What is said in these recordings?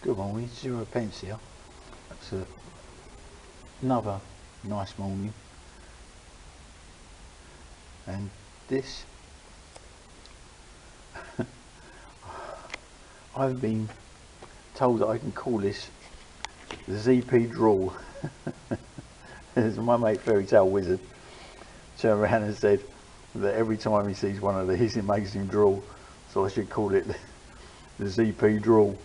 Good morning, ZPsTWO here. It's another nice morning, and this I've been told that I can call this the ZPsTWO. As my mate Fairy Tale Wizard turned around and said that every time he sees one of these it makes him drool, so I should call it the ZPsTWO.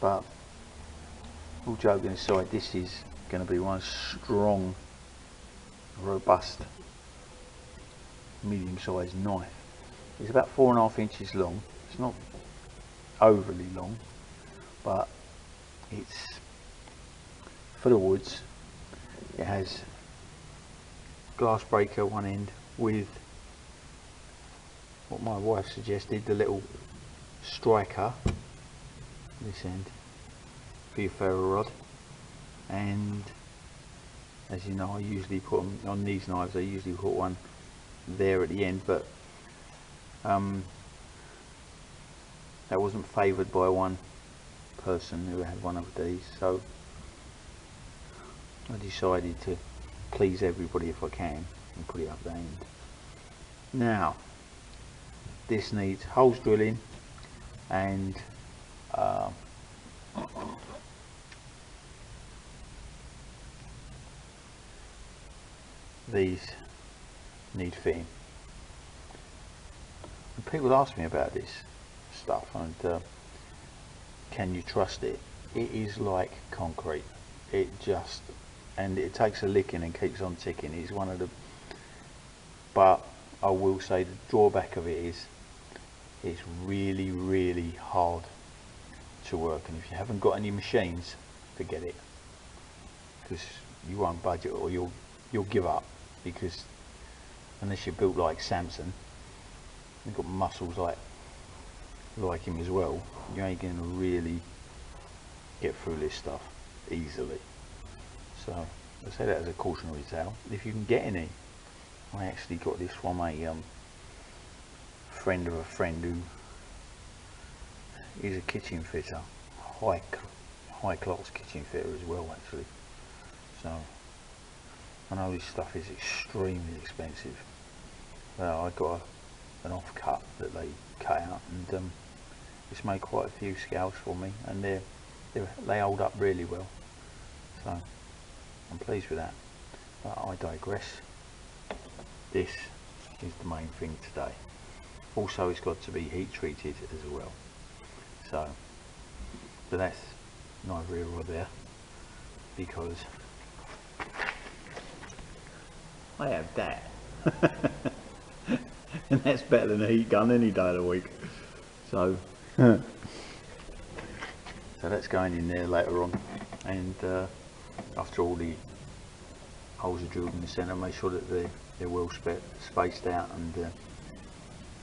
But all joking aside, this is going to be one strong, robust, medium-sized knife. It's about 4.5 inches long. It's not overly long, but it's for the woods. It has glass breaker one end with what my wife suggested, the little striker this end for your ferro rod, and as you know, I usually put them on these knives. I usually put one there at the end, but that wasn't favoured by one person who had one of these, so I decided to please everybody if I can and put it up the end. Now this needs holes drilling, and these need fitting. And people ask me about this stuff, and can you trust it? It is like concrete. It just, and it takes a licking and keeps on ticking. It's one of the, but I will say the drawback of it is it's really, really hard to work, and if you haven't got any machines, forget it, because you won't budget, or you'll give up, because unless you're built like Samson, you've got muscles like him as well, you ain't going to really get through this stuff easily. So I say that as a cautionary tale. If you can get any, I actually got this from a friend of a friend who is a kitchen fitter, high class kitchen fitter as well actually. So I know this stuff is extremely expensive. I got an offcut that they cut out, and it's made quite a few scales for me, and they hold up really well, so I'm pleased with that. But I digress. This is the main thing today. Also, it's got to be heat treated as well, so but that's neither here or there, because I have that. And that's better than a heat gun any day of the week. So so that's going in there later on, and after all the holes are drilled in the centre, make sure that they're well spaced out and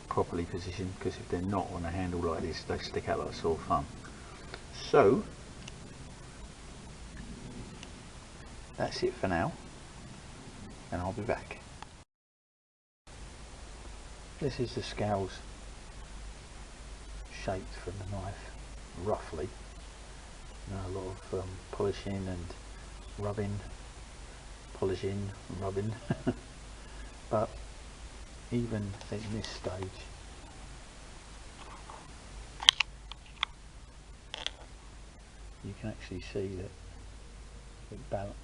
properly positioned, because if they're not on a handle like this, they stick out like sore thumb. So that's it for now, and I'll be back. This is the scales shaped from the knife, roughly. A lot of polishing and rubbing, polishing and rubbing. But even at this stage, you can actually see that it balances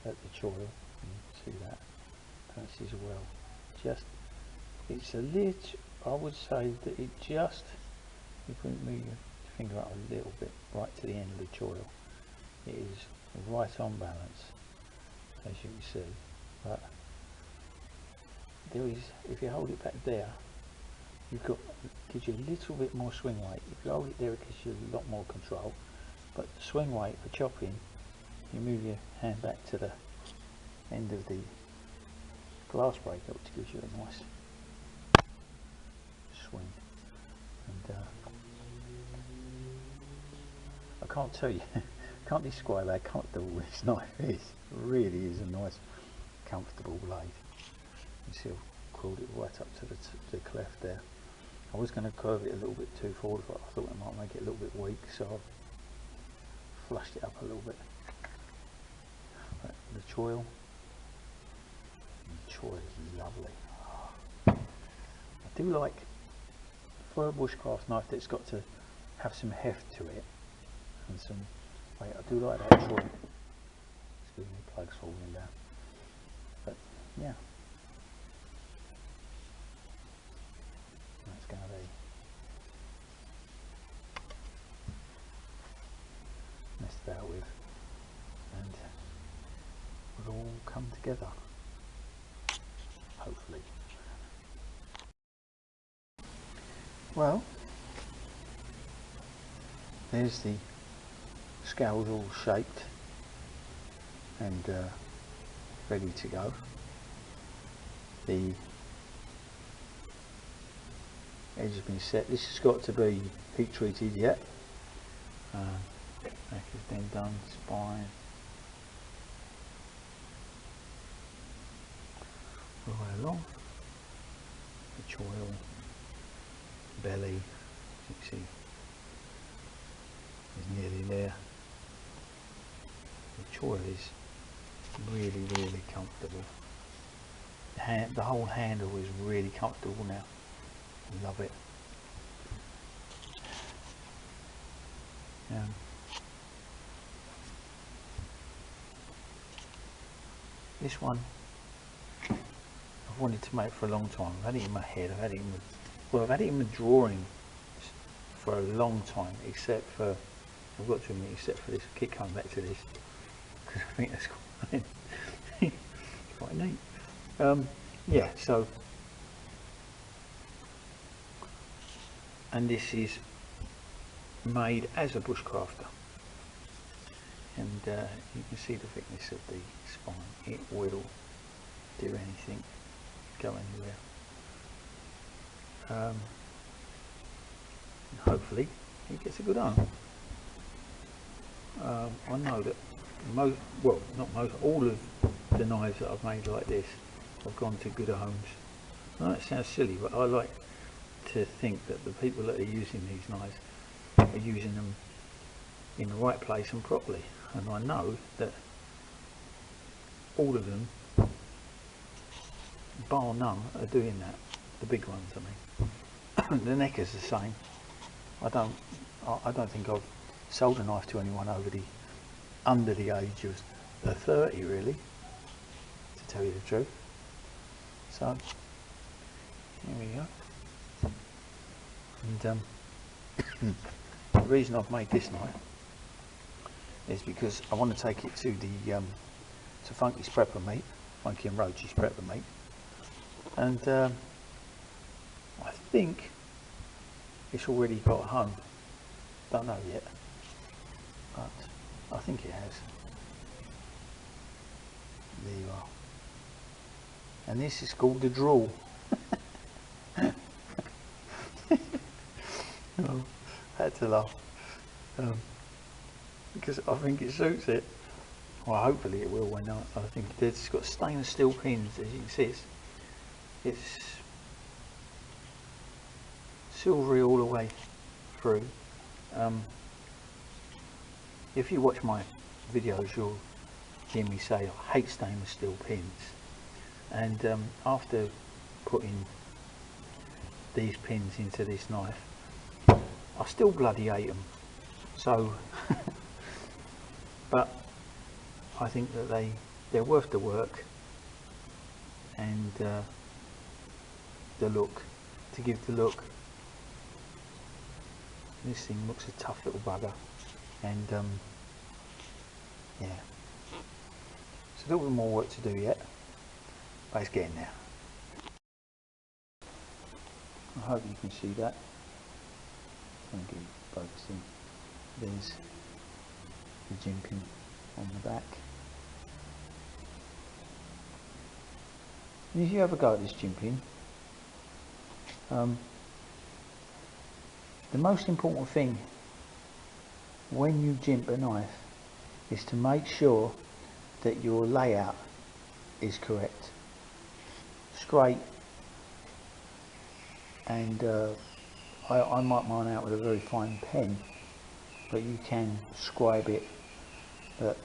at the choil. You can see that balances well. Just, it's a little, I would say that it just, you can move your finger up a little bit right to the end of the choil. It is right on balance, as you can see. But there is, if you hold it back there, you've got, it gives you a little bit more swing weight. If you hold it there, it gives you a lot more control. But swing weight for chopping, you move your hand back to the end of the glass breaker, which gives you a nice swing. And I can't tell you, can't describe how comfortable this knife is. It really is a nice, comfortable blade. You see, I've crawled it right up to the cleft there. I was going to curve it a little bit too forward, but I thought it might make it a little bit weak, so I've flushed it up a little bit. But the choil is lovely. I do like, for a bushcraft knife that's got to have some heft to it and some weight, I do like that choil. Excuse me, plugs falling down. But yeah, that's going to be messed about with, and it'll all come together, hopefully. Well, there's the scales all shaped and ready to go. The edge has been set. This has got to be heat treated yet. Back is then done, spine. All the way along. The choil, belly, you can see, is nearly there. The choil is really comfortable. The whole handle is really comfortable now. I love it. This one I've wanted to make for a long time. I've had it in my head, I've had it in my drawing for a long time, except for, I've got to admit, except for this. I keep coming back to this because I think that's quite neat. Yeah, so, and this is made as a bushcrafter, and you can see the thickness of the spine. It will do anything, go anywhere. And hopefully it gets a good home. I know that all of the knives that I've made like this have gone to good homes. I know it sounds silly, but I like to think that the people that are using these knives are using them in the right place and properly, and I know that all of them, bar none, are doing that. The big ones, I mean. The neck is the same. I don't think I've sold a knife to anyone under the age of 30, really, to tell you the truth. So here we go. And the reason I've made this knife is because I want to take it to the to Funky's prepper meet, Funky and Roach's prepper meet, and I think it's already got a home. Don't know yet, but I think it has. There you are. And this is called the Drawl. Oh, I had to laugh because I think it suits it. Well, hopefully it will when I think it's got stainless steel pins, as you can see. It's silvery all the way through. If you watch my videos, you'll hear me say I hate stainless steel pins, and after putting these pins into this knife, I still bloody hate them. So but I think that they're worth the work and the look, to give the look. This thing looks a tough little bugger, and yeah, it's a little bit more work to do yet, but it's getting there. I hope you can see that. I'm going to get focusing. There's the jimping on the back. And if you ever go at this jimping, the most important thing when you jimp a knife is to make sure that your layout is correct, straight and I mark mine out with a very fine pen, but you can scribe it, but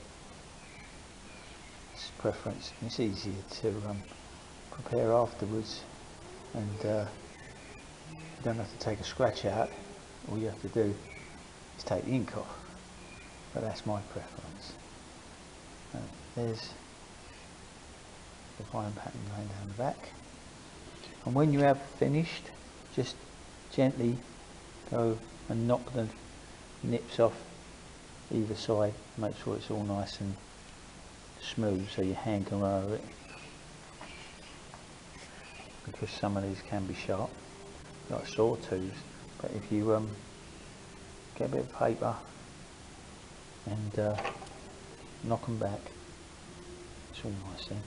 it's preference. It's easier to prepare afterwards, and you don't have to take a scratch out. All you have to do is take the ink off, but that's my preference. There's the fine pattern going down the back, and when you have finished, just gently go and knock the nips off either side, make sure it's all nice and smooth so your hand can run over it, because some of these can be sharp like sawtooths. But if you get a bit of paper and knock them back, it's all nice then.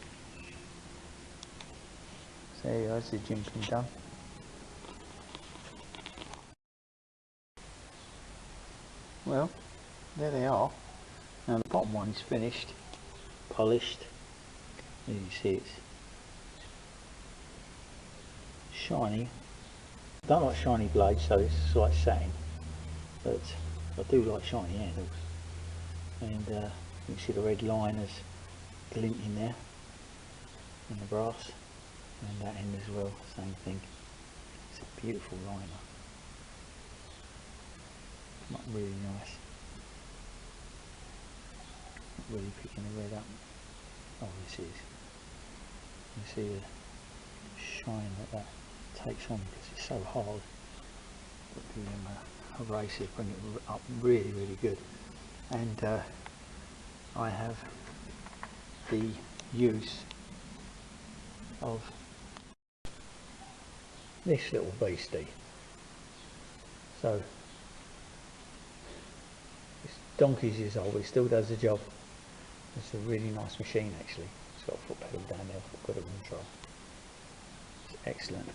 So there you go, there's the jimping done. Well, there they are. Now the bottom one's finished, polished. As you see, it's shiny. I don't like shiny blades, so it's like satin, but I do like shiny handles. And you can see the red liners glinting there in the brass, and that end as well, same thing. It's a beautiful liner. Not really nice. Not really picking the red up. Oh, this is. You see the shine that takes on because it's so hard. But the eraser bring it up really, really good. And I have the use of this little beastie. So it's donkeys years old, but it still does the job. It's a really nice machine actually. It's got a foot pedal down there for better control. It's excellent.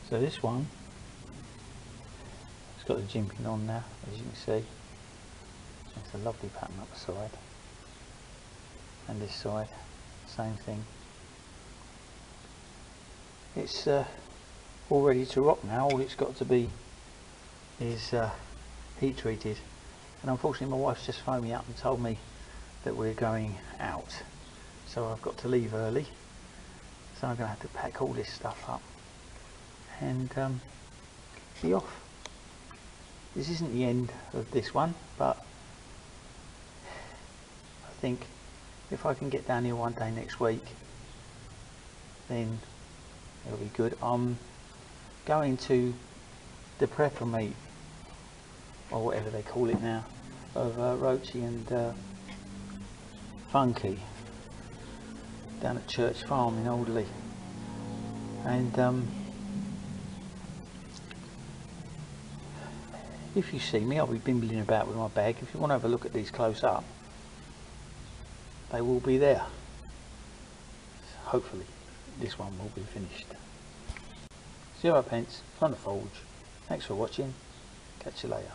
So this one, it's got the jimping on now, as you can see. It's a lovely pattern up the side. And this side, same thing. It's all ready to rock now. All it's got to be is heat treated. And unfortunately my wife's just phoned me up and told me that we're going out. So I've got to leave early. So I'm going to have to pack all this stuff up and be off. This isn't the end of this one, but I think if I can get down here one day next week, then it'll be good. I'm going to the prepper meet, or whatever they call it now, of Roachy and Funky down at Church Farm in Alderley. And if you see me, I'll be bimbling about with my bag. If you want to have a look at these close up, they will be there. Hopefully this one will be finished. 0 pence from the forge. Thanks for watching. Catch you later.